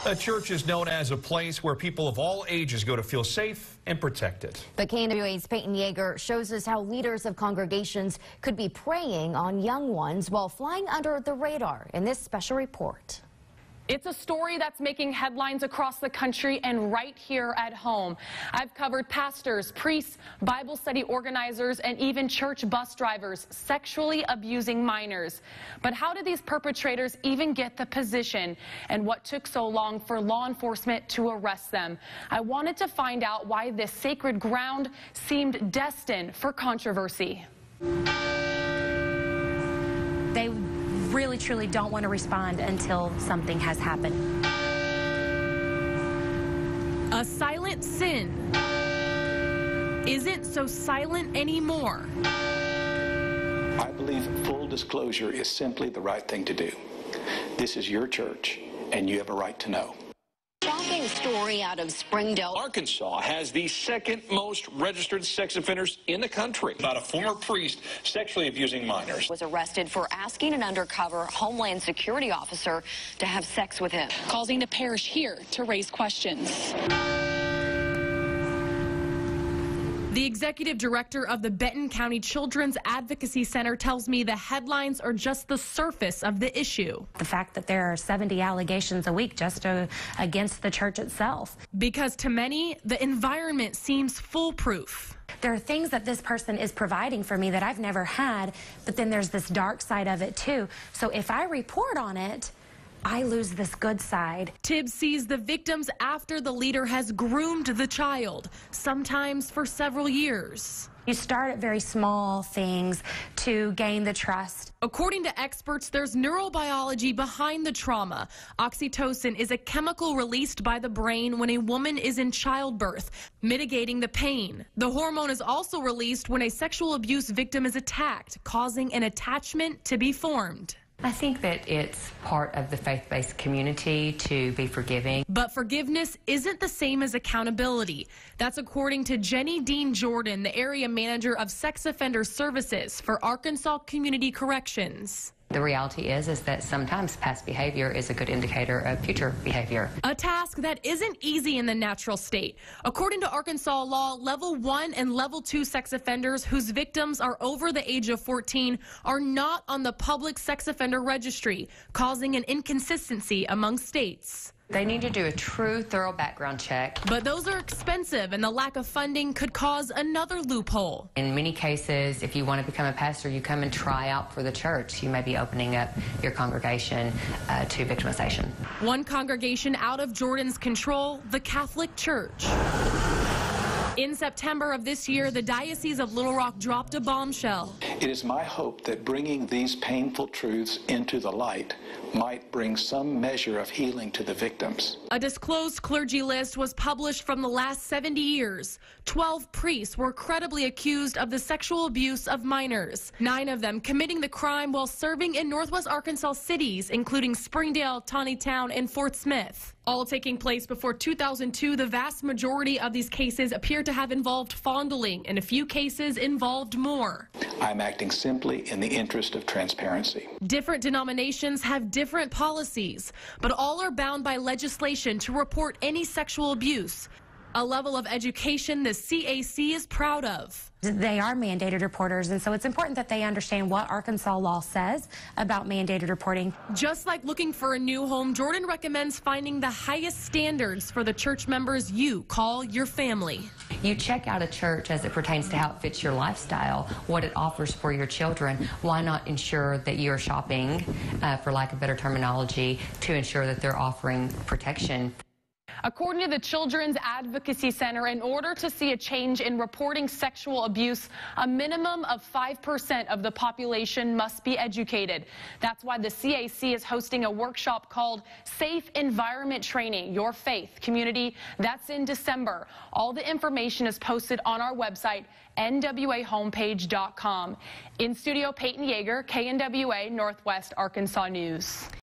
A church is known as a place where people of all ages go to feel safe and protected. But KNWA's Peyton Yeager shows us how leaders of congregations could be preying on young ones while flying under the radar in this special report. It's a story that's making headlines across the country and right here at home. I've covered pastors, priests, Bible study organizers, and even church bus drivers sexually abusing minors. But how did these perpetrators even get the position? And what took so long for law enforcement to arrest them? I wanted to find out why this sacred ground seemed destined for controversy. They really truly don't want to respond until something has happened. A silent sin isn't so silent anymore. I believe full disclosure is simply the right thing to do. This is your church, and you have a right to know. Shocking story out of Springdale, Arkansas has the second most registered sex offenders in the country. About a former priest sexually abusing minors. Was arrested for asking an undercover Homeland Security officer to have sex with him, causing the parish here to raise questions. The executive director of the Benton County Children's Advocacy Center tells me the headlines are just the surface of the issue. The fact that there are 70 allegations a week just against the church itself. Because to many, the environment seems foolproof. There are things that this person is providing for me that I've never had, but then there's this dark side of it too. So if I report on it, I lose this good side. Tibbs sees the victims after the leader has groomed the child, sometimes for several years. You start at very small things to gain the trust. According to experts, there's neurobiology behind the trauma. Oxytocin is a chemical released by the brain when a woman is in childbirth, mitigating the pain. The hormone is also released when a sexual abuse victim is attacked, causing an attachment to be formed. I think that it's part of the faith-based community to be forgiving. But forgiveness isn't the same as accountability. That's according to Jenny Dean Jordan, the area manager of sex offender services for Arkansas Community Corrections. The reality is that sometimes past behavior is a good indicator of future behavior. A task that isn't easy in the natural state. According to Arkansas law, level 1 and level 2 sex offenders whose victims are over the age of 14 are not on the public sex offender registry, causing an inconsistency among states. They need to do a true, thorough background check. But those are expensive, and the lack of funding could cause another loophole. In many cases, if you want to become a pastor, you come and try out for the church. You may be opening up your congregation to victimization. One congregation out of Jordan's control, the Catholic Church. In September of this year, the Diocese of Little Rock dropped a bombshell. It is my hope that bringing these painful truths into the light might bring some measure of healing to the victims. A disclosed clergy list was published from the last 70 years. 12 priests were credibly accused of the sexual abuse of minors, 9 of them committing the crime while serving in Northwest Arkansas cities, including Springdale, Taneytown, and Fort Smith. All taking place before 2002, the vast majority of these cases appear to have involved fondling, and a few cases involved more. I'm acting simply in the interest of transparency. Different denominations have different policies, but all are bound by legislation to report any sexual abuse, a level of education the CAC is proud of. They are mandated reporters, and so it's important that they understand what Arkansas law says about mandated reporting. Just like looking for a new home, Jordan recommends finding the highest standards for the church members you call your family. You check out a church as it pertains to how it fits your lifestyle, what it offers for your children. Why not ensure that you're shopping, for lack of better terminology, to ensure that they're offering protection? According to the Children's Advocacy Center, in order to see a change in reporting sexual abuse, a minimum of 5% of the population must be educated. That's why the CAC is hosting a workshop called Safe Environment Training, Your Faith Community. That's in December. All the information is posted on our website, nwahomepage.com. In studio, Peyton Yeager, KNWA Northwest Arkansas News.